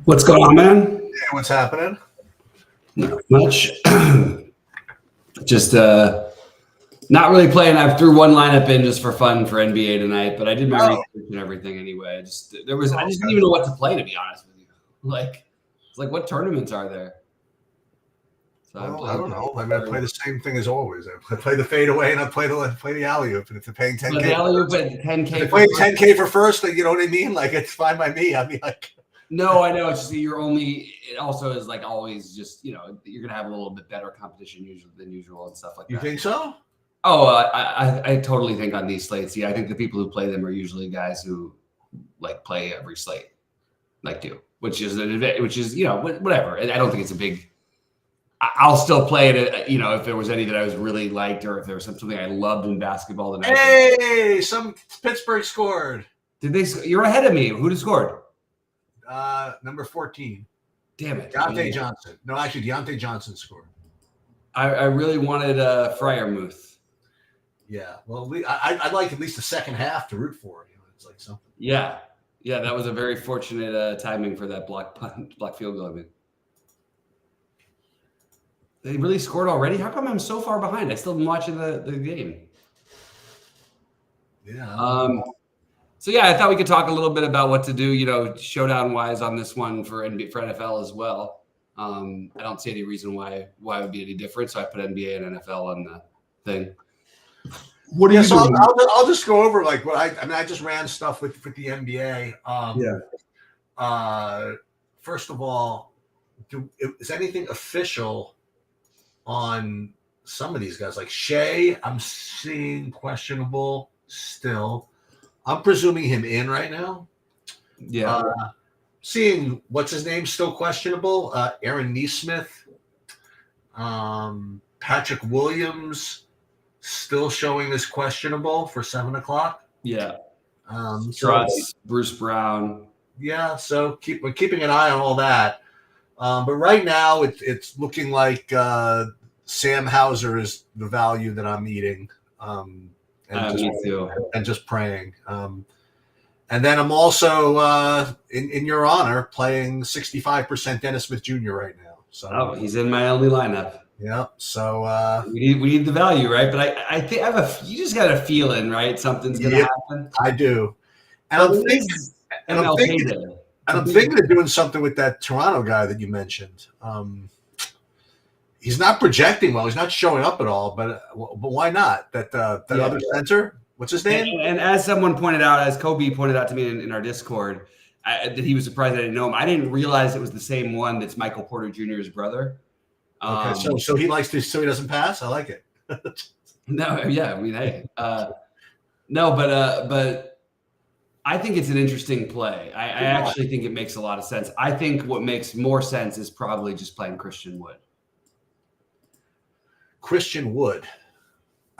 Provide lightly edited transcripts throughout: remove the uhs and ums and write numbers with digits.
What's going on, man? Hey, what's happening? Not much. Just not really playing. I threw one lineup in just for fun for NBA tonight, but I did my research and everything anyway. I just didn't even know what to play, to be honest with you. It's like what tournaments are there? So I don't know. I mean, I play the same thing as always. I play the fadeaway and I play the alley oop. And if they're paying 10K, the alley oop at 10K. They're paying 10K for first. You know what I mean? Like it's fine by me. I mean, like. No, I know. It's just it also is like always just, you're going to have a little bit better competition than usual and stuff like that. You think so? Oh, I totally think on these slates. Yeah, I think the people who play them are usually guys who like play every slate like you, which is whatever. I don't think it's a big, I'll still play it, if there was any that I was really liked or if there was something I loved in basketball. Then hey, some Pittsburgh scored. Did they? You're ahead of me. Who scored? Number 14. Damn it. Deontay Johnson. No, actually, Deontay Johnson scored. I really wanted Freiermuth. Yeah. Well, I'd like at least the second half to root for. It's like something. Yeah. Yeah, that was a very fortunate timing for that block field goal. I mean, they really scored already? How come I'm so far behind? I still am watching the game. Yeah. So yeah, I thought we could talk a little bit about what to do, showdown wise on this one for NFL as well. I don't see any reason why it would be any different. So I put NBA and NFL on the thing. What are you doing? I'll just go over like what I just ran stuff with the NBA. First of all, is anything official on some of these guys? Like Shea, I'm seeing questionable still. I'm presuming him in right now. Yeah. Seeing what's his name still questionable. Aaron Neesmith. Patrick Williams still showing as questionable for 7:00. Yeah. Struss, Bruce Brown. Yeah. So we're keeping an eye on all that. But right now it's looking like Sam Hauser is the value that I'm eating. And just praying. And then I'm also, in your honor, playing 65% Dennis Smith Jr. right now. So he's in my only lineup. Yeah. So we need the value, right? But I think you just got a feeling, right? Something's gonna happen. I do, and I'm thinking of doing something with that Toronto guy that you mentioned. He's not projecting well. He's not showing up at all. But why not? That other center. What's his name? And as someone pointed out, as Kobe pointed out to me in our Discord, that he was surprised I didn't know him. I didn't realize it was the same one that's Michael Porter Jr.'s brother. Okay, so he likes to, so he doesn't pass. I like it. No, yeah, I mean, hey, no, but I think it's an interesting play. I actually think it makes a lot of sense. I think what makes more sense is probably just playing Christian Wood. Christian Wood.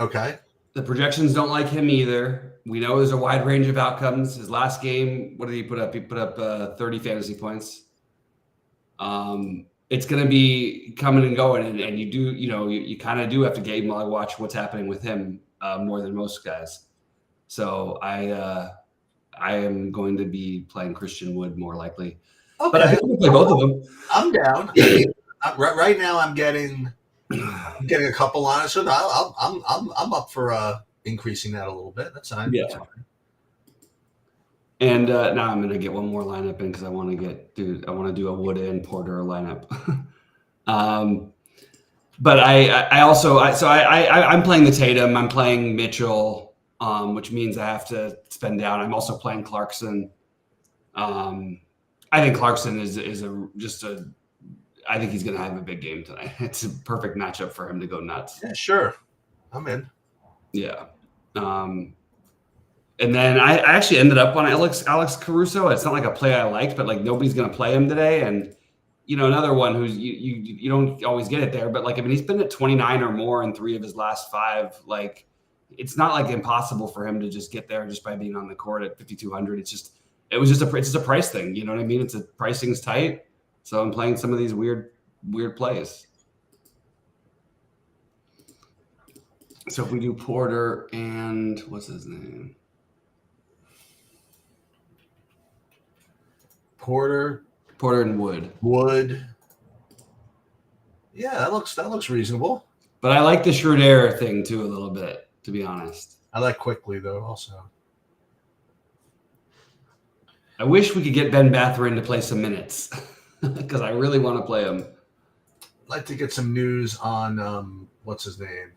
Okay. The projections don't like him either. We know there's a wide range of outcomes. His last game, what did he put up? He put up 30 fantasy points. It's going to be coming and going, and you do, you kind of do have to watch what's happening with him more than most guys. So I am going to be playing Christian Wood more likely. Okay. But I think we'll play both of them. I'm down. Right now, I'm getting a couple on it, so I'm up for increasing that a little bit. That's fine. Yeah. That's fine. And now I'm gonna get one more lineup in because I want to do a Wood and Porter lineup. But I'm playing the Tatum. I'm playing Mitchell, which means I have to spend down. I'm also playing Clarkson. I think Clarkson I think he's going to have a big game tonight. It's a perfect matchup for him to go nuts. Yeah, sure. I'm in. Yeah. And then I actually ended up on Alex Caruso. It's not like a play I liked, but like nobody's going to play him today. And, another one who's you don't always get it there. But like, I mean, he's been at 29 or more in 3 of his last 5. Like, it's not like impossible for him to just get there just by being on the court at 5,200. It's just a price thing. You know what I mean? It's pricing's tight. So I'm playing some of these weird plays. So if we do Porter and what's his name? Porter, Porter and Wood. Wood. Yeah, that looks reasonable. But I like the Schroeder thing too a little bit, to be honest. I like Quickly though also. I wish we could get Ben Bathory to play some minutes because I really want to play him. I'd like to get some news on what's his name.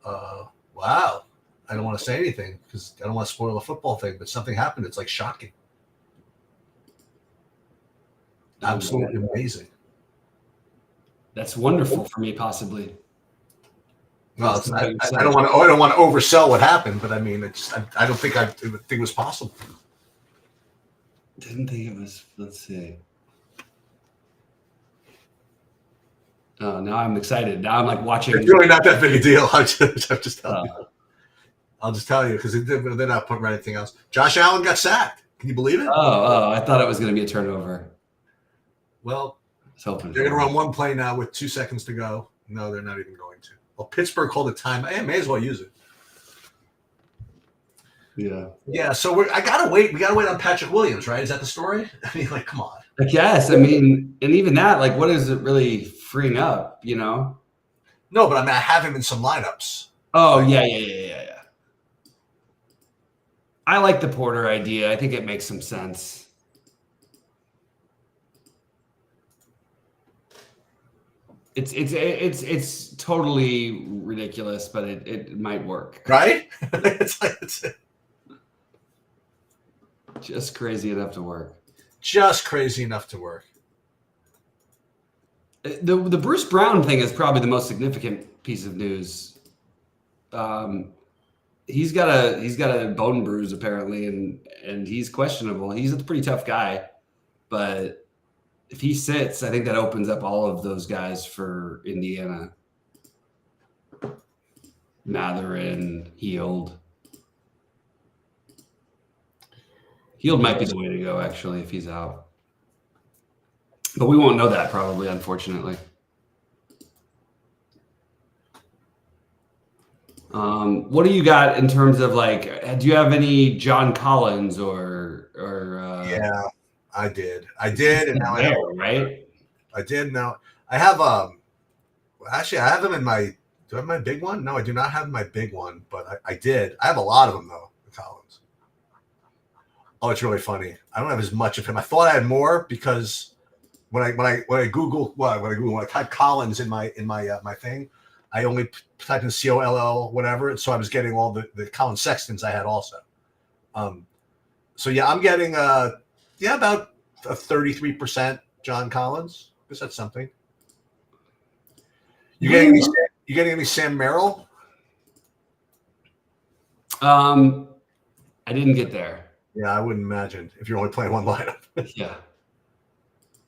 Wow. I don't want to say anything because I don't want to spoil the football thing, but something happened. It's like shocking. Absolutely amazing. That's wonderful for me, possibly. Well, I don't want to oversell what happened, but I mean, I don't think it was possible. Didn't think it was. Let's see. Oh, now I'm excited. Now I'm like watching. It's really not that big a deal. I'll just tell you. I'll just tell you because they're not putting anything else. Josh Allen got sacked. Can you believe it? Oh, I thought it was going to be a turnover. Well, they're going to run one play now with 2 seconds to go. No, they're not even going to. Well, Pittsburgh called a time. I may as well use it. Yeah. Yeah. So I gotta wait. We gotta wait on Patrick Williams, right? Is that the story? I mean, like, come on. I guess. I mean, and even that, like, what is it really freeing up? You know? No, but I mean, I have him in some lineups. Oh yeah. I like the Porter idea. I think it makes some sense. It's totally ridiculous, but it might work. Right? It's just crazy enough to work. Just crazy enough to work. The Bruce Brown thing is probably the most significant piece of news. He's got a bone bruise apparently, and he's questionable. He's a pretty tough guy, but if he sits, I think that opens up all of those guys for Indiana. Matherin, Heald. Heald might be the way to go, actually, if he's out. But we won't know that probably, unfortunately. What do you got in terms of like? Do you have any John Collins or? Yeah, I did, and now there, right? I did now. I have actually I have them in my. Do I have my big one? No, I do not have my big one, but I did. I have a lot of them though. The Collins. Oh, it's really funny. I don't have as much of him. I thought I had more because when I type Collins in my my thing, I only typed in COLL whatever, and so I was getting all the Colin Sextons I had also. So yeah, I'm getting about a 33% John Collins. I guess that's something. You getting any Sam Merrill? I didn't get there. Yeah, I wouldn't imagine if you're only playing one lineup. Yeah.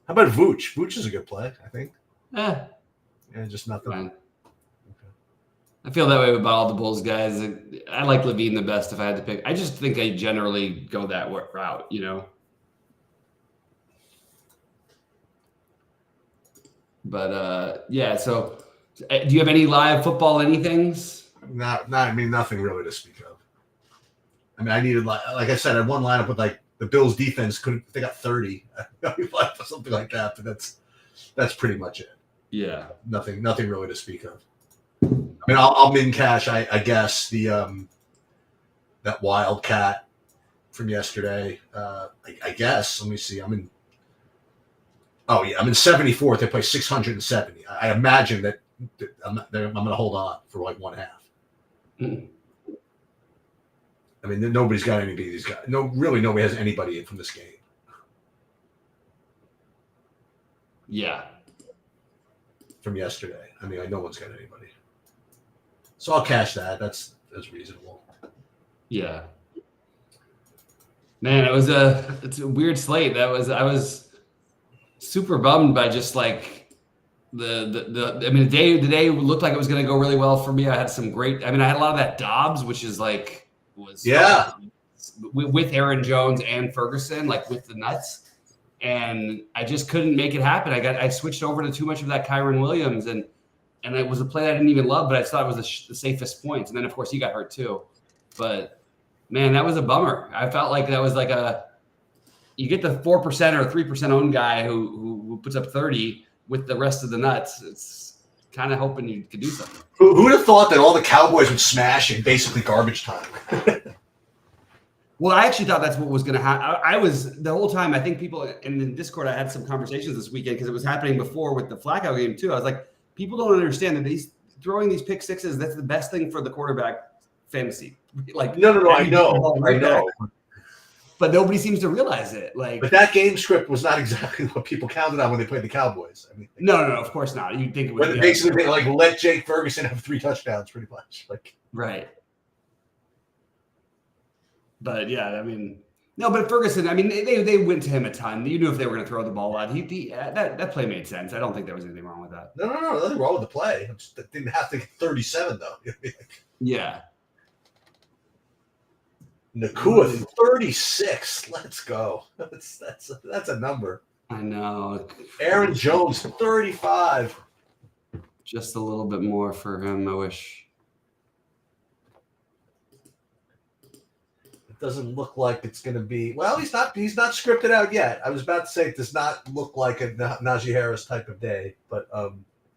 How about Vooch? Vooch is a good play, I think. Yeah, just nothing. Fine. Okay. I feel that way about all the Bulls guys. I like Levine the best if I had to pick. I just think I generally go that route, you know. But yeah, so do you have any live football anythings? I mean, nothing really to speak of. I mean, I needed like I said, I had one lineup with like the Bills defense they got 30, something like that. But that's pretty much it. Yeah, nothing really to speak of. I mean, I'll min cash. I guess the that Wildcat from yesterday. I guess. Let me see. I'm in 74th. They play 670. I imagine that I'm going to hold on for like one half. Mm. I mean, nobody's got any of these guys. Nobody has anybody in from this game. Yeah. From yesterday. I mean, no one's got anybody. So I'll cash that. That's reasonable. Yeah. Man, it's a weird slate. I was super bummed by just like the day looked like it was going to go really well for me. I had some great. I mean, I had a lot of that Dobbs, which is like with Aaron Jones and Ferguson, like with the nuts, and I just couldn't make it happen. I switched over to too much of that Kyron Williams, and it was a play I didn't even love, but I thought it was the safest points. And then of course he got hurt too. But man, that was a bummer. I felt like that was like you get the 4% or 3% owned guy who puts up 30 with the rest of the nuts. It's kind of hoping you could do something. Who would have thought that all the Cowboys would smash in basically garbage time? Well, I actually thought that's what was going to happen. I was the whole time. I think people in the Discord, I had some conversations this weekend because it was happening before with the Flacco game too. I was like, people don't understand that he's throwing these pick sixes. That's the best thing for the quarterback fantasy. Like, no, I know. But nobody seems to realize it. Like, but that game script was not exactly what people counted on when they played the Cowboys. I mean, no, of course not. You'd think it would. Basically, like let Jake Ferguson have 3 touchdowns, pretty much. Like, right. But yeah, I mean, no, but Ferguson. I mean, they went to him a ton. You knew if they were going to throw the ball out. That play made sense. I don't think there was anything wrong with that. No, nothing wrong with the play. It didn't have to get 37 though. Yeah. Nakua 36. Let's go. That's a number. I know. Aaron Jones 35. Just a little bit more for him. I wish. It doesn't look like it's going to be. Well, he's not scripted out yet. I was about to say it does not look like a Najee Harris type of day, but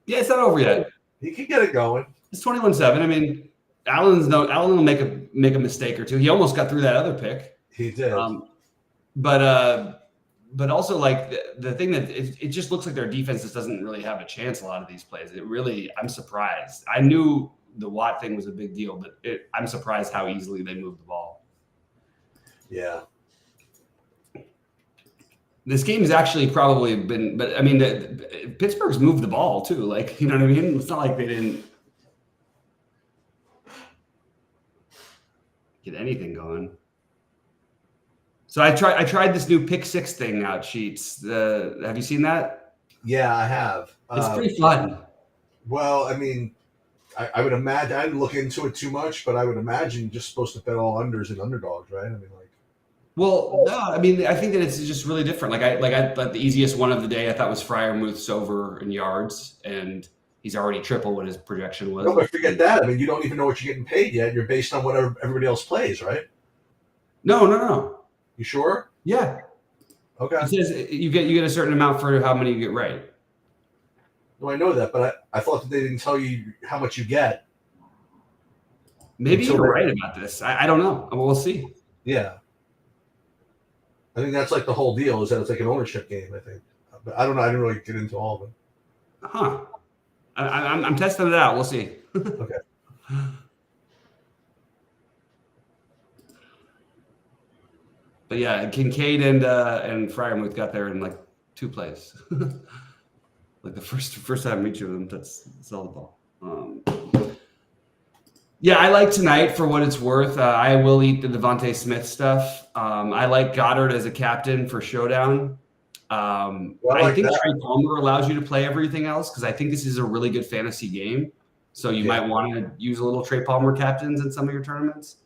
yeah, it's not over yet. He can get it going. It's 21-7. I mean, Allen will make a mistake or two. He almost got through that other pick. He did. But also like the thing that it just looks like their defense just doesn't really have a chance a lot of these plays. I'm surprised. I knew the Watt thing was a big deal, but I'm surprised how easily they moved the ball. Yeah. This game has actually probably been, but I mean, Pittsburgh's moved the ball too. Like, you know what I mean? It's not like they didn't get anything going. So I tried this new pick six thing out, Sheets. Have you seen that? Yeah, I have. It's pretty fun. Well, I mean, I would imagine I didn't look into it too much, but I would imagine you're just supposed to bet all unders and underdogs, right? I mean, like. Well, no, I mean, I think that it's just really different. I thought the easiest one of the day I thought was Freiermuth's over in yards, and he's already triple what his projection was. No, but forget that. I mean, you don't even know what you're getting paid yet. You're based on whatever everybody else plays, right? No. You sure? Yeah. Okay. It says you get a certain amount for how many you get right. No, I know that, but I thought that they didn't tell you how much you get. Maybe you're right about this. I don't know. We'll see. Yeah. I think that's like the whole deal is that it's like an ownership game, I think. But I don't know. I didn't really get into all of it. Huh. I'm testing it out. We'll see. Okay. But yeah, Kincaid and Freiermuth got there in like 2 plays. Like the first time each of them saw the ball. Yeah, I like tonight for what it's worth. I will eat the Devontae Smith stuff. I like Goddard as a captain for Showdown. I think Trey Palmer allows you to play everything else because I think this is a really good fantasy game. So you might want to use a little Trey Palmer captains in some of your tournaments.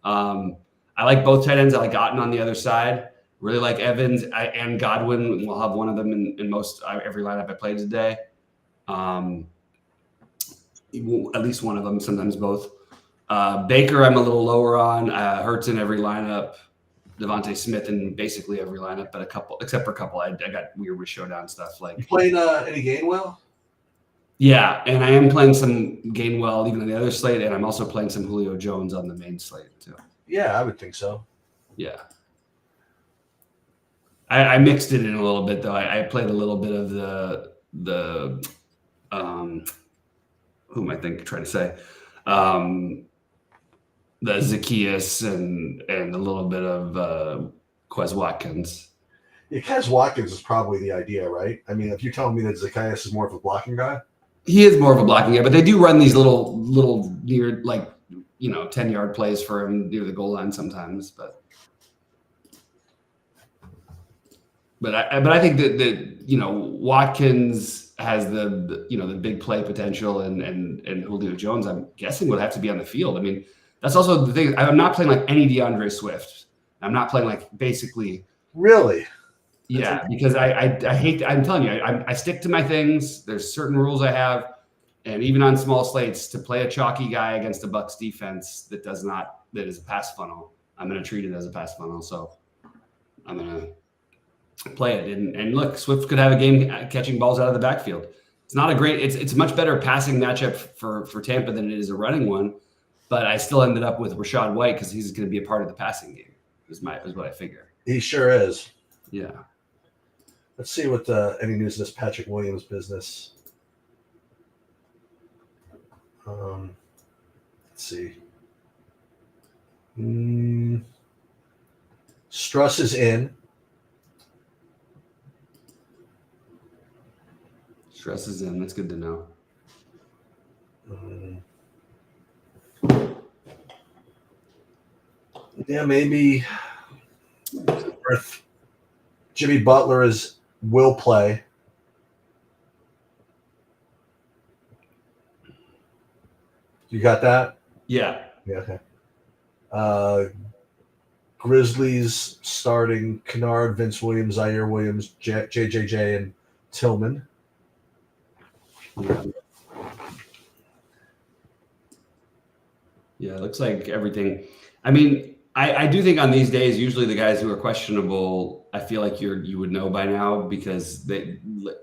I like both tight ends. I like Otten on the other side. Really like Evans and Godwin. We'll have one of them in most every lineup I played today. At least one of them, sometimes both. Baker, I'm a little lower on. Hurts in every lineup. Devontae Smith in basically every lineup, but except for a couple. I got weird with Showdown stuff. Like you playing any Gainwell? Yeah, and I am playing some Gainwell even on the other slate, and I'm also playing some Julio Jones on the main slate too. Yeah, I would think so. Yeah. I mixed it in a little bit though. I played a little bit of the who am I trying to say? The Zacchaeus and a little bit of Quez Watkins. Yeah, Quez Watkins is probably the idea, right? I mean, if you're telling me that Zacchaeus is more of a blocking guy, he is more of a blocking guy, but they do run these little near 10-yard plays for him near the goal line sometimes. But I think that Watkins has the big play potential and Julio Jones, I'm guessing, would have to be on the field. I mean, that's also the thing. I'm not playing like any DeAndre Swift. I'm not playing like basically. Really? Yeah, because I hate. I'm telling you, I stick to my things. There's certain rules I have, and even on small slates, to play a chalky guy against a Bucs defense that is a pass funnel, I'm going to treat it as a pass funnel. So I'm going to play it. And look, Swift could have a game catching balls out of the backfield. It's not a great. It's a much better passing matchup for Tampa than it is a running one. But I still ended up with Rachaad White because he's going to be a part of the passing game. Is what I figure. He sure is. Yeah. Let's see what any news of this Patrick Williams business. Let's see. Struss is in. Struss is in. That's good to know. Yeah, maybe Jimmy Butler will play. You got that? Yeah. Yeah. Okay. Grizzlies starting Kennard, Vince Williams, Zaire Williams, JJJ, and Tillman. Yeah, it looks like everything. I mean, I do think on these days, usually the guys who are questionable, I feel like you would know by now because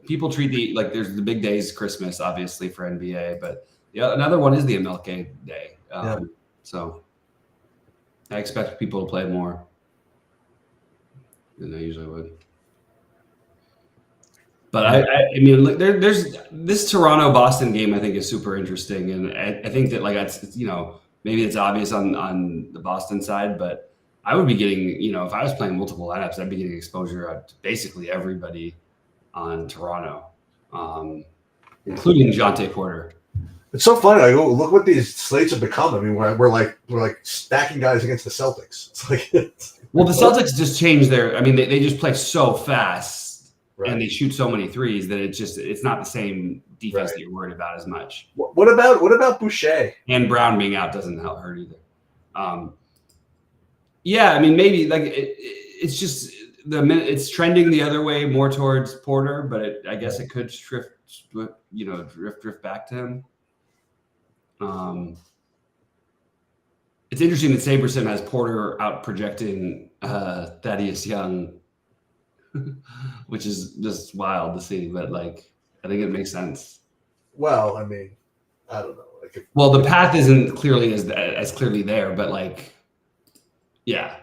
people treat there's the big days, Christmas, obviously for NBA, but yeah, another one is the MLK Day. So I expect people to play more than they usually would. But I mean, look, there's this Toronto-Boston game. I think is super interesting, and I think that that's maybe it's obvious on the Boston side, but I would be getting if I was playing multiple lineups, I'd be getting exposure to basically everybody on Toronto, including Jonte Porter. It's so funny. Like, look what these slates have become. I mean, we're like stacking guys against the Celtics. It's like well, the Celtics just changed their. I mean, they just play so fast right. and they shoot so many threes that it's not the same defense that you're worried about as much. What about Boucher? And Brown being out doesn't hurt either. Yeah, I mean, maybe it's just it's trending the other way more towards Porter, but I guess it could drift back to him. It's interesting that Saberson has Porter out projecting Thaddeus Young, which is just wild to see, but I think it makes sense. Well, I mean, I don't know. Well, the path isn't clearly as clearly there, but yeah,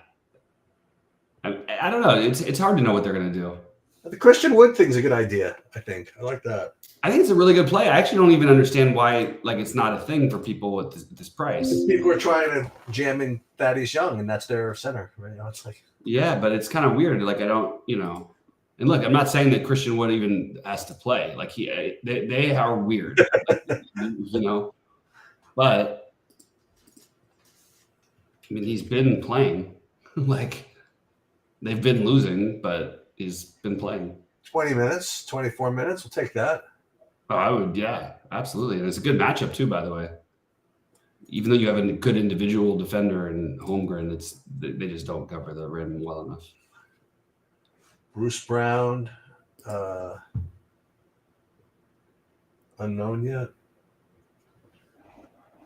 I don't know. It's hard to know what they're gonna do. The Christian Wood thing's a good idea. I think I like that. I think it's a really good play. I actually don't even understand why it's not a thing for people with this price. People are trying to jam in Thaddeus Young, and that's their center. Right? It's yeah, but it's kind of weird. I don't, And look, I'm not saying that Christian Wood even has to play. They are weird, But I mean, he's been playing. They've been losing, but he's been playing. 20 minutes, 24 minutes. We'll take that. Oh, I would, yeah, absolutely. And it's a good matchup too, by the way. Even though you have a good individual defender in Holmgren, they just don't cover the rim well enough. Bruce Brown, unknown yet.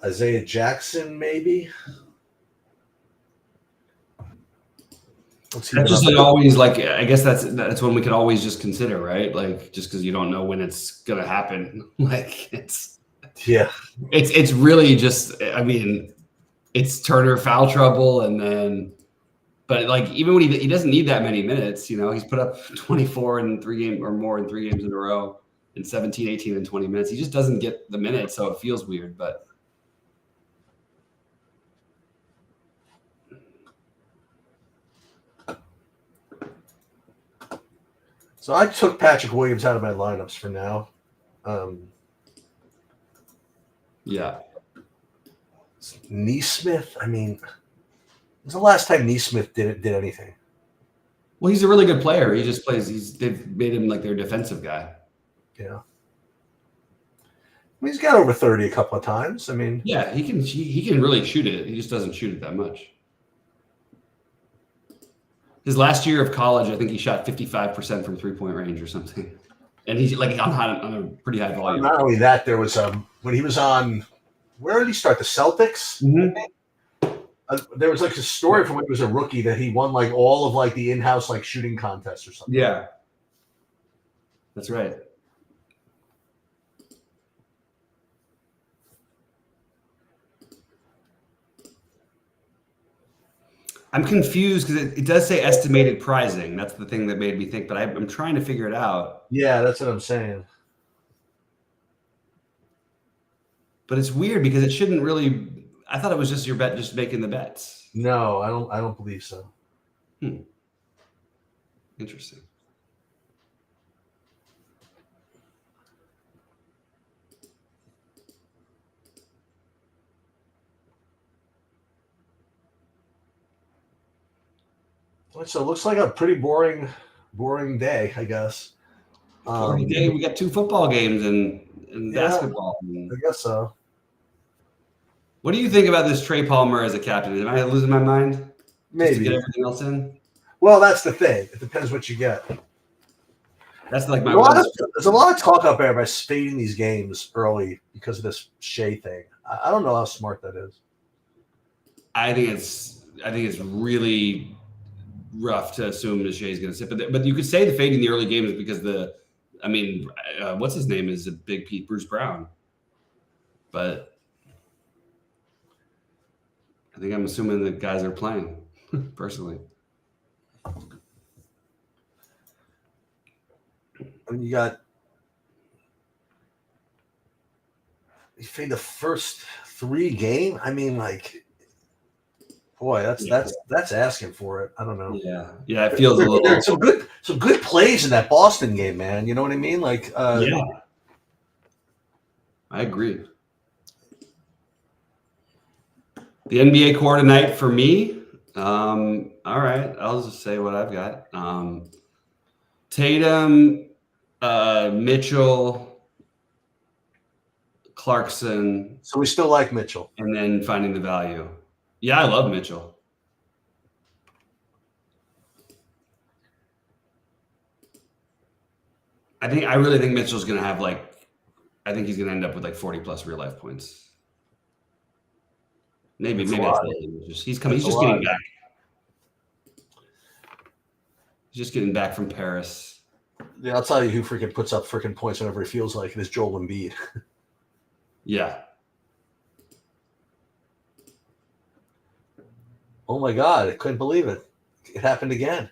Isaiah Jackson, maybe. That's just always I guess that's when we could always just consider, right? Just because you don't know when it's gonna happen. It's really just. I mean, it's Turner foul trouble, and then, but even when he doesn't need that many minutes, he's put up 24 in 3 games or more in 3 games in a row in 17, 18, and 20 minutes. He just doesn't get the minutes, so it feels weird, but. So I took Patrick Williams out of my lineups for now. Yeah. Neesmith, I mean, when was the last time Neesmith did anything? Well, he's a really good player. He just plays. They've made him their defensive guy. Yeah. I mean, he's got over 30 a couple of times. I mean, yeah, he can really shoot it. He just doesn't shoot it that much. His last year of college, I think he shot 55% from 3-point range or something, and he's on a pretty high volume. Not only that, there was when he was on. Where did he start? The Celtics. Mm-hmm. There was like a story from when he was a rookie that he won like all of like the in-house like shooting contests or something. Yeah, that's right. I'm confused because it does say estimated pricing. That's the thing that made me think, but I'm trying to figure it out. Yeah, that's what I'm saying. But it's weird because it shouldn't really. I thought it was just your bet, just making the bets. No, I don't believe so. Interesting. So it looks like a pretty boring day, I guess. Boring day. We got 2 football games and Yeah. basketball. I guess so. What do you think about this Trey Palmer as a captain? Am I losing my mind? Just Maybe. to get everything else in? Well, that's the thing. It depends what you get. That's like my there's a lot of talk out there about fading these games early because of this Shea thing. I don't know how smart that is. I think it's really rough to assume that Shea's going to sit, but you could say the fading the early games because what's his name is a big Pete Bruce Brown, but I think I'm assuming the guys are playing personally. I mean, you fade the first 3 game. I mean, like, boy, that's asking for it. I don't know. Yeah, it feels a little. There's some good plays in that Boston game, man. You know what I mean? Like, yeah, I agree. The NBA core tonight for me. All right, I'll just say what I've got. Tatum, Mitchell, Clarkson. So we still like Mitchell. And then finding the value. Yeah, I love Mitchell. I really think Mitchell's going to have I think he's going to end up with 40 plus real life points. Maybe he's just getting back. He's just getting back from Paris. Yeah, I'll tell you who freaking puts up freaking points whenever he feels like it is Joel Embiid. Yeah. Oh my God, I couldn't believe it. It happened again.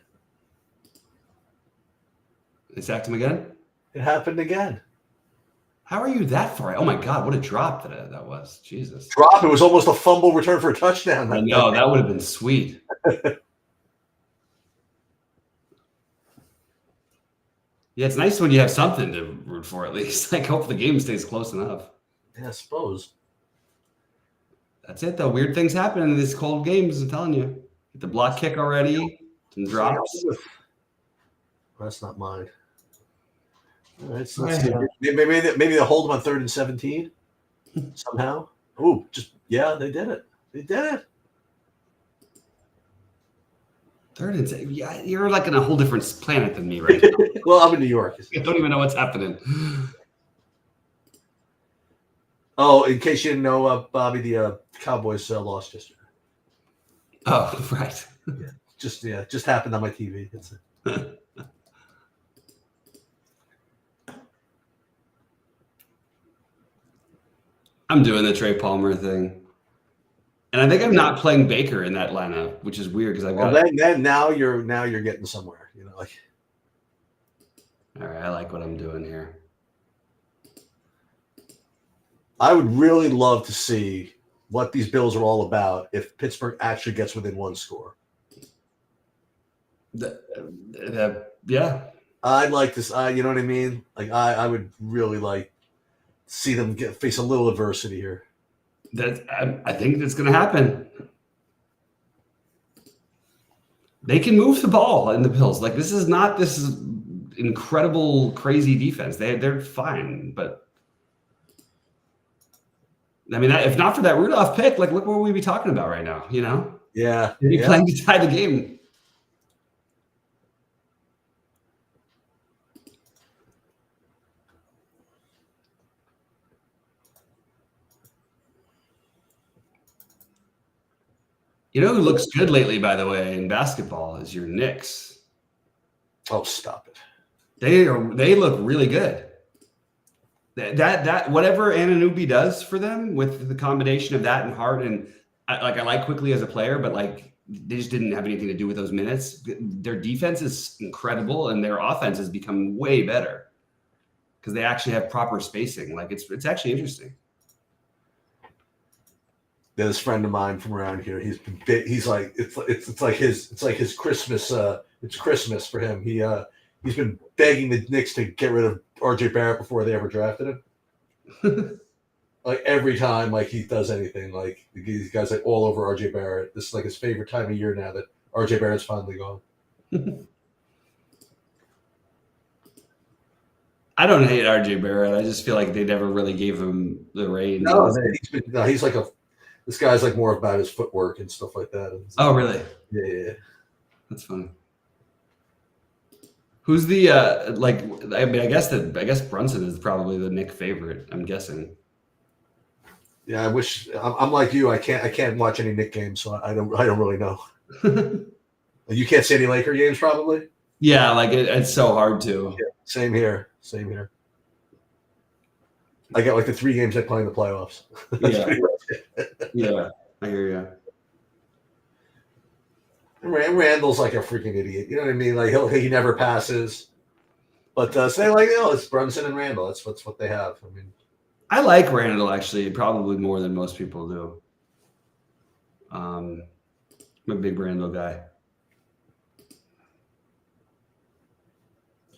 They sacked him again? It happened again. How are you that far? Oh my God, what a drop that was. Jesus. Drop. It was almost a fumble return for a touchdown. I know, that would have been sweet. Yeah, it's nice when you have something to root for at least. Hope the game stays close enough. Yeah, I suppose. That's it, though. Weird things happen in these cold games, I'm telling you. Get the block kick already, some drops. That's not mine. All right, so let's see. Maybe they'll hold them on 3rd and 17 somehow. Oh, they did it. They did it. 3rd and 7. Yeah, you're in a whole different planet than me right now. Well, I'm in New York. I don't even know what's happening. Oh, in case you didn't know, Bobby, the Cowboys lost yesterday. Oh, right. Just happened on my TV. I'm doing the Trey Palmer thing. And I think I'm not playing Baker in that lineup, which is weird because I've got. Then now you're getting somewhere. All right, I like what I'm doing here. I would really love to see what these Bills are all about if Pittsburgh actually gets within 1 score. Yeah. I'd like this. You know what I mean? I would really like to see them face a little adversity here. I think that's going to happen. They can move the ball in the Bills. This is not this incredible, crazy defense. They're fine, but I mean, if not for that Rudolph pick, look what we'd be talking about right now. You know? Yeah, they'd be playing to tie the game. You know who looks good lately, by the way, in basketball is your Knicks. Oh, stop it. They look really good. That whatever Anunoby does for them with the combination of that and Hart, and I like Quickly as a player, but like they just didn't have anything to do with those minutes. Their defense is incredible, and their offense has become way better because they actually have proper spacing. Like it's actually interesting. There's a friend of mine from around here. He's like it's like his Christmas. It's Christmas for him. He's been begging the Knicks to get rid of RJ Barrett before they ever drafted him. Like every time, like he does anything, like these guys like all over RJ Barrett. This is like his favorite time of year now that RJ Barrett's finally gone. I don't hate RJ Barrett. I just feel like they never really gave him the reins. He's like this guy's like more about his footwork and stuff like that. Oh, really? Yeah. That's funny. Who's the like? I mean, I guess Brunson is probably the Knick favorite. I'm guessing. Yeah, I wish I'm like you. I can't watch any Knick games, so I don't really know. You can't see any Laker games, probably. Yeah, like it's so hard to. Yeah, same here. I got like the 3 games I play in the playoffs. Yeah, I hear you. Randall's like a freaking idiot. You know what I mean? Like he never passes. But say like, it's Brunson and Randall. That's what they have. I mean, I like Randall actually, probably more than most people do. I'm a big Randall guy.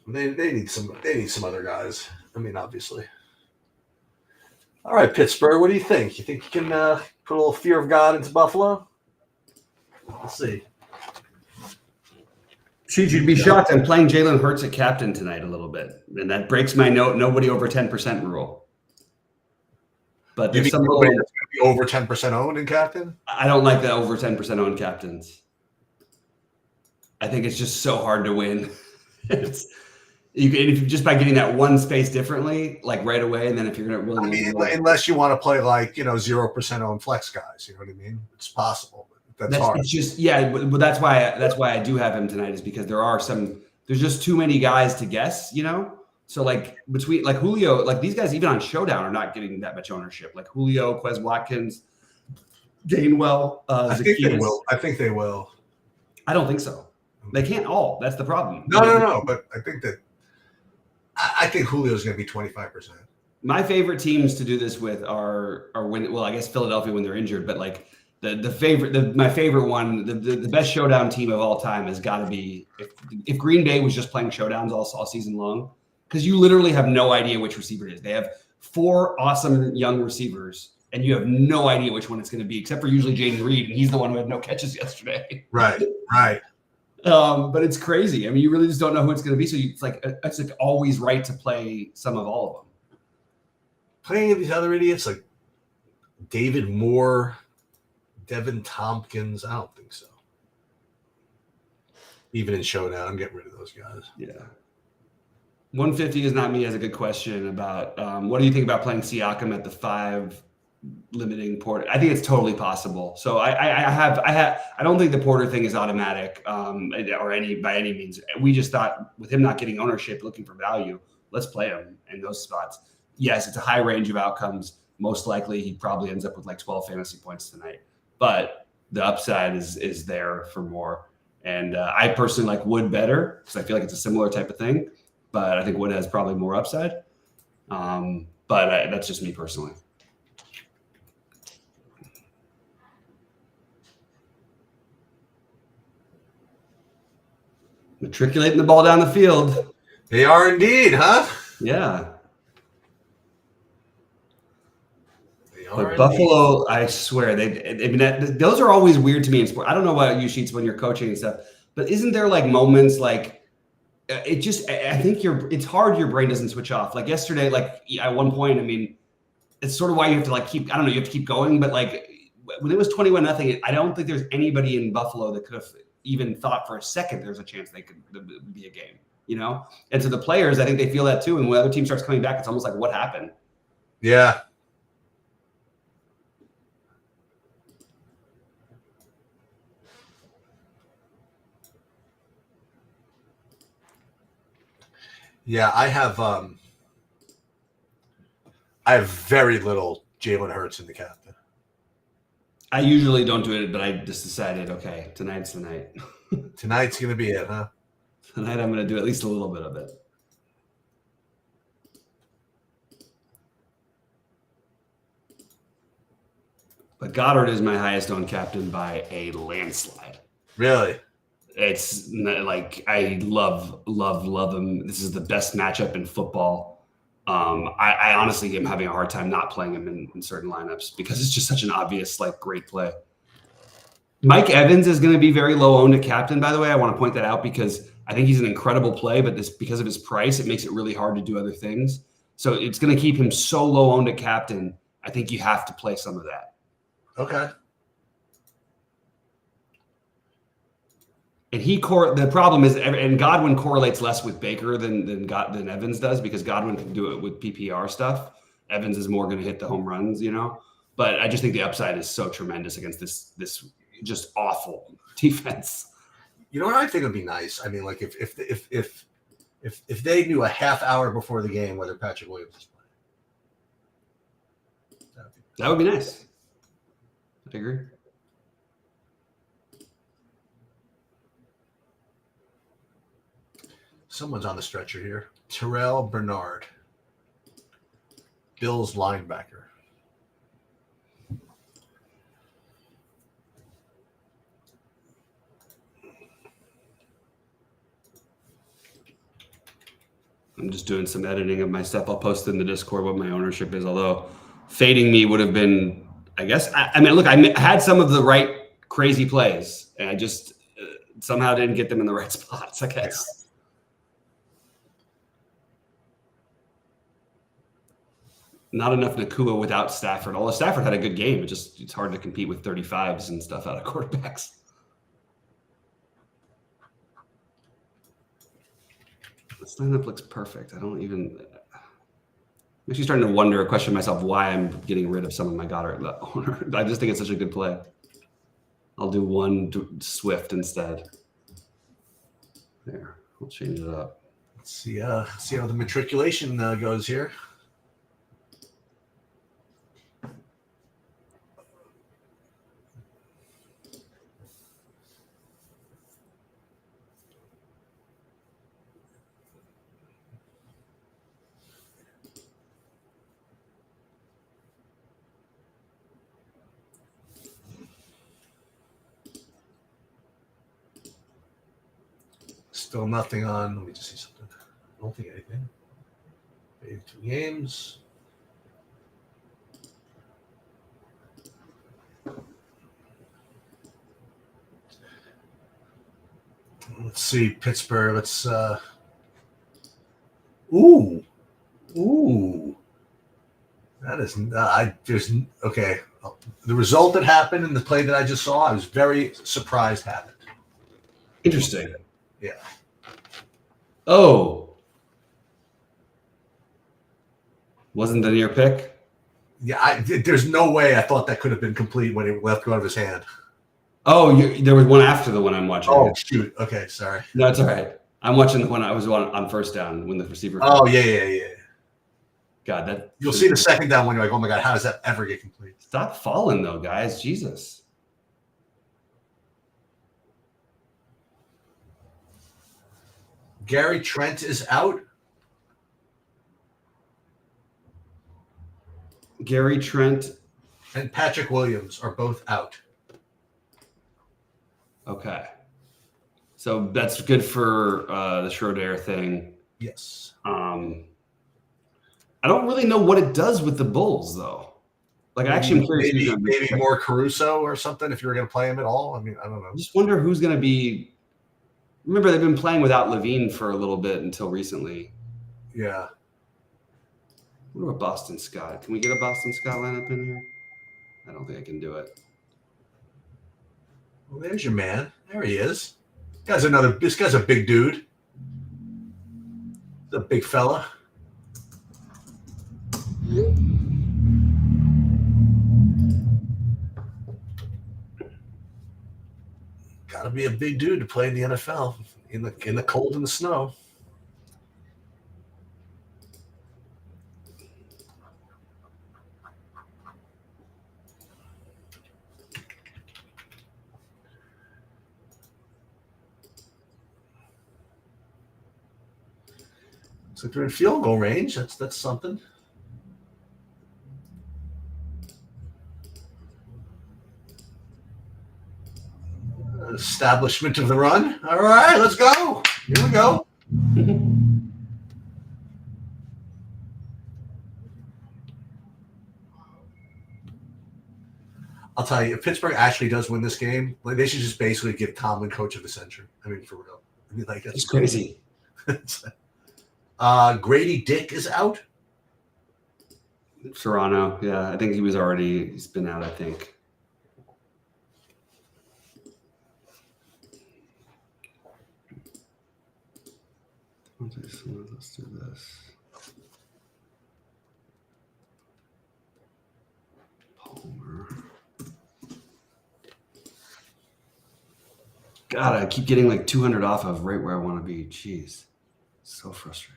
They need some other guys. I mean, obviously. All right, Pittsburgh. What do you think? You think you can put a little fear of God into Buffalo? Let's see. Sheet, you'd be shocked. I'm playing Jalen Hurts at captain tonight a little bit, and that breaks my nobody over 10% rule. But there's some nobody that's going to be over 10% owned in captain. I don't like the over 10% owned captains. I think it's just so hard to win. If you just by getting that one space differently, like right away, and then if you're going to really, unless you want to play like 0% owned flex guys, you know what I mean? It's possible. That's hard. It's just but that's why I do have him tonight is because there's just too many guys to guess, So like between like Julio, like these guys even on Showdown are not getting that much ownership. Like Julio, Quez Watkins, Gainwell, I think they will. I don't think so. They can't all. That's the problem. No. But I think Julio's going to be 25%. My favorite teams to do this with are I guess Philadelphia when they're injured, but like my favorite one, the best Showdown team of all time has got to be if Green Bay was just playing Showdowns all season long, because you literally have no idea which receiver it is. They have 4 awesome young receivers, and you have no idea which one it's going to be, except for usually Jaden Reed, and he's the one who had no catches yesterday. Right. But it's crazy. I mean, you really just don't know who it's going to be. So it's like always right to play some of all of them. Playing these other idiots like David Moore, Devin Tompkins, I don't think so. Even in Showdown, I'm getting rid of those guys. Yeah. 150 is not me has a good question about what do you think about playing Siakam at the 5 limiting Porter? I think it's totally possible. So I don't think the Porter thing is automatic or by any means. We just thought with him not getting ownership, looking for value, let's play him in those spots. Yes, it's a high range of outcomes. Most likely he probably ends up with like 12 fantasy points tonight, but the upside is there for more. And I personally like Wood better because I feel like it's a similar type of thing, but I think Wood has probably more upside. But that's just me personally. Matriculating the ball down the field. They are indeed, huh? Yeah. But Buffalo, I swear, those are always weird to me in sport. I don't know about you, Sheets, when you're coaching and stuff, but isn't there like moments like I think it's hard your brain doesn't switch off. Like yesterday, like at one point, I mean, it's sort of why you have to like you have to keep going. But like when it was 21-0, I don't think there's anybody in Buffalo that could have even thought for a second there's a chance they could be a game, And to the players, I think they feel that too. And when the other team starts coming back, it's almost like what happened? Yeah. Yeah, I have very little Jalen Hurts in the captain. I usually don't do it, but I just decided, okay, tonight's the night. Tonight's gonna be it, huh? Tonight I'm going to do at least a little bit of it. But Goddard is my highest owned captain by a landslide. Really? It's like I love him. This is the best matchup in football. I honestly am having a hard time not playing him in certain lineups because it's just such an obvious, like, great play. Mike Evans is going to be very low owned at captain, by the way. I want to point that out because I think he's an incredible play, but because of his price, it makes it really hard to do other things. So it's going to keep him so low owned at captain. I think you have to play some of that. Okay. And the problem is, and Godwin correlates less with Baker than Evans does because Godwin can do it with PPR stuff. Evans is more going to hit the home runs, But I just think the upside is so tremendous against this just awful defense. You know what I think would be nice? I mean, like if they knew a half hour before the game whether Patrick Williams is playing. That would be nice. I agree. Someone's on the stretcher here. Terrell Bernard, Bills linebacker. I'm just doing some editing of my stuff. I'll post in the Discord what my ownership is, although fading me would have been, I guess. I mean, look, I had some of the right crazy plays, and I just somehow didn't get them in the right spots, I guess. Not enough Nakua without Stafford. Although Stafford had a good game, it's hard to compete with 35s and stuff out of quarterbacks. This lineup looks perfect. I'm actually starting to question myself why I'm getting rid of some of my Goddard owner. I just think it's such a good play. I'll do one Swift instead. There, we'll change it up. Let's see how the matriculation goes here. Still nothing on. Let me just see something. I don't think anything. 82 games. Let's see Pittsburgh. Let's. Ooh. That is. There's okay. The result that happened in the play that I just saw, I was very surprised happened. Interesting. Yeah. Oh. Wasn't the near pick? Yeah, there's no way I thought that could have been complete when it left go out of his hand. Oh, there was one after the one I'm watching. Oh, shoot. Okay, sorry. No, it's all right. I'm watching the one I was on first down when the receiver. Oh, yeah. God, that you'll see the second down when you're like, oh my God, how does that ever get complete? Stop falling though, guys. Jesus. Gary Trent is out. Gary Trent and Patrick Williams are both out. Okay. So that's good for the Schroeder thing. Yes. I don't really know what it does with the Bulls, though. Like, I'm curious. Maybe more Caruso or something if you were going to play him at all. I mean, I don't know. I just wonder who's going to be. Remember, they've been playing without Levine for a little bit until recently. Yeah. What about Boston Scott? Can we get a Boston Scott lineup in here? I don't think I can do it. Well, there's your man. There he is. This guy's a big dude. The big fella. Got to be a big dude to play in the NFL in the cold and the snow. Looks like they're in field goal range. That's something. Establishment of the run. All right, let's go. Here we go. I'll tell you, if Pittsburgh actually does win this game, like they should just basically give Tomlin coach of the century. I mean, for real. I mean, like It's crazy. Grady Dick is out. Toronto, yeah, I think he's been out, I think. Let's do this. Palmer. God, I keep getting like 200 off of right where I want to be. Jeez, so frustrating.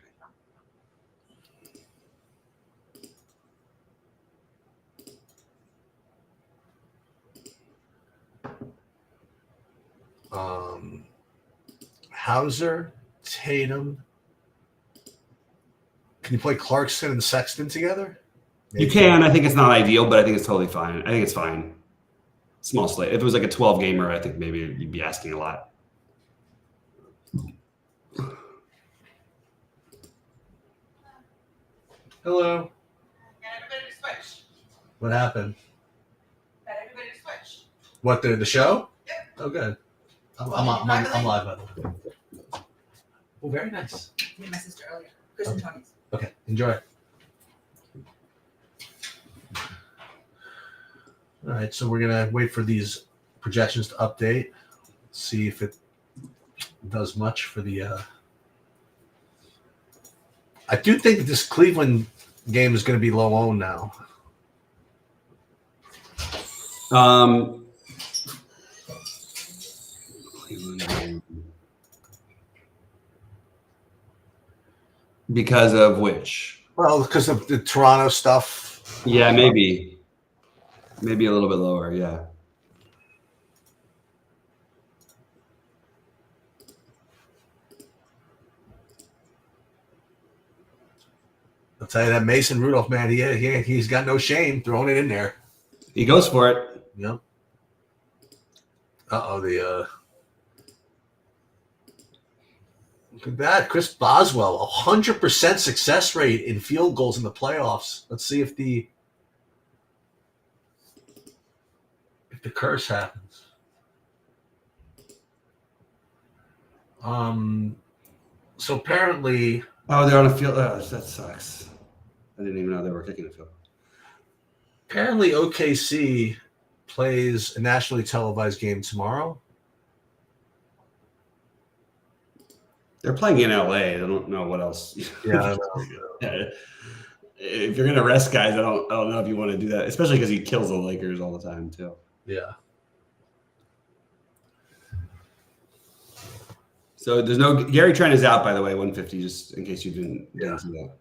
Hauser, Tatum. Can you play Clarkson and Sexton together? Maybe. You can. I think it's not ideal, but I think it's totally fine. I think it's fine. Small slate. If it was like a 12 gamer, I think maybe you'd be asking a lot. Hello. Got everybody to switch. What happened? Got everybody to switch. What, the show? Yep. Oh, good. I'm live, by the way. Oh, very nice. Me and my sister earlier. Chris and Tony's. Okay, enjoy. All right, so we're going to wait for these projections to update, see if it does much for the I do think that this Cleveland game is going to be low owned now. Because of which? Well, because of the Toronto stuff. Yeah, maybe a little bit lower. Yeah. I'll tell you that Mason Rudolph, man, he's got no shame throwing it in there. He goes for it. Yep. Look at that. Chris Boswell, 100% success rate in field goals in the playoffs. Let's see if the curse happens. So apparently. Oh, they're on a field. Oh, that sucks. I didn't even know they were kicking a field. Apparently, OKC plays a nationally televised game tomorrow. They're playing in LA. I don't know what else. Yeah, I know. If you're gonna rest guys, I don't know if you want to do that, especially because he kills the Lakers all the time too. Yeah. So there's no Gary Trent is out, by the way, 150, just in case you didn't see that.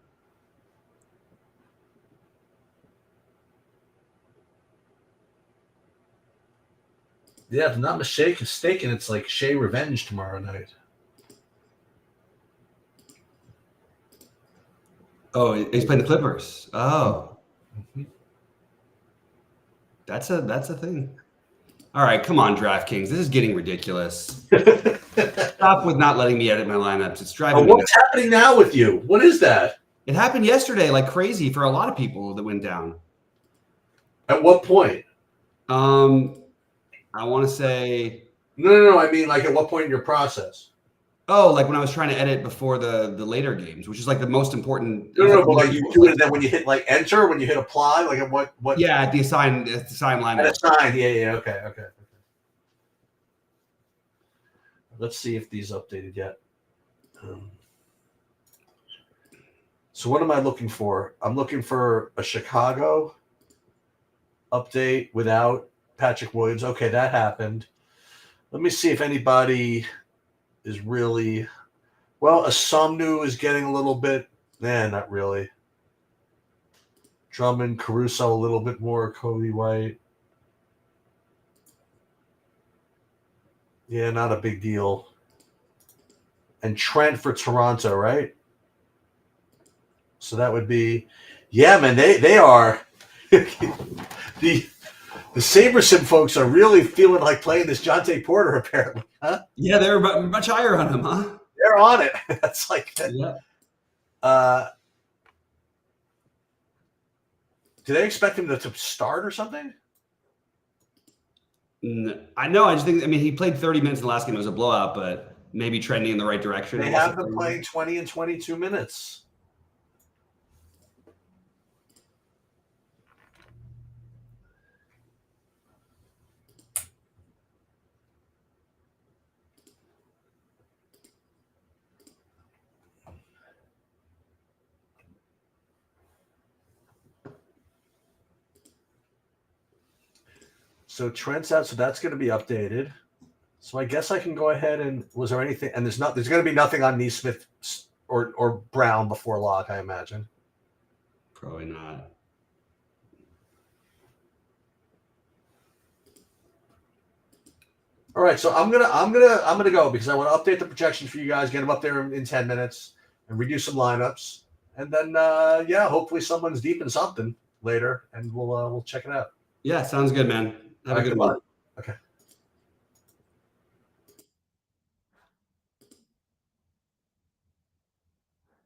Yeah, if I'm not mistaken, it's like Shea Revenge tomorrow night. Oh, he's playing the Clippers. Oh, that's a thing. All right, come on, DraftKings. This is getting ridiculous. Stop with not letting me edit my lineups. It's driving me nuts. What's happening now with you? What is that? It happened yesterday like crazy for a lot of people that went down. At what point? I want to say No. I mean, like, at what point in your process? Oh, like when I was trying to edit before the later games, which is like the most important. No, but like you do it, and then when you hit like enter, when you hit apply, like at what? Yeah, at the assign line. At assign, yeah. Okay. Let's see if these updated yet. So what am I looking for? I'm looking for a Chicago update without Patrick Williams. Okay, that happened. Let me see if anybody is really well. Asomnu is getting a little bit. Not really. Drummond, Caruso, a little bit more. Cody White. Yeah, not a big deal. And Trent for Toronto, right? So that would be, yeah, man. They are the Sabersim folks are really feeling like playing this Jonte Porter apparently, huh? Yeah, they were much higher on him, huh? They're on it. That's like, Yeah. Do they expect him to start or something? I know. I just think. I mean, he played 30 minutes in the last game. It was a blowout, but maybe trending in the right direction. They have them playing 20 and 22 minutes. So Trent's out, so that's going to be updated. So I guess I can go ahead and was there anything? And there's going to be nothing on Neesmith or Brown before lock, I imagine. Probably not. All right, so I'm gonna go because I want to update the projection for you guys, get them up there in 10 minutes, and redo some lineups, and then hopefully someone's deep in something later, and we'll check it out. Yeah, sounds good, man. Have a good one. Okay.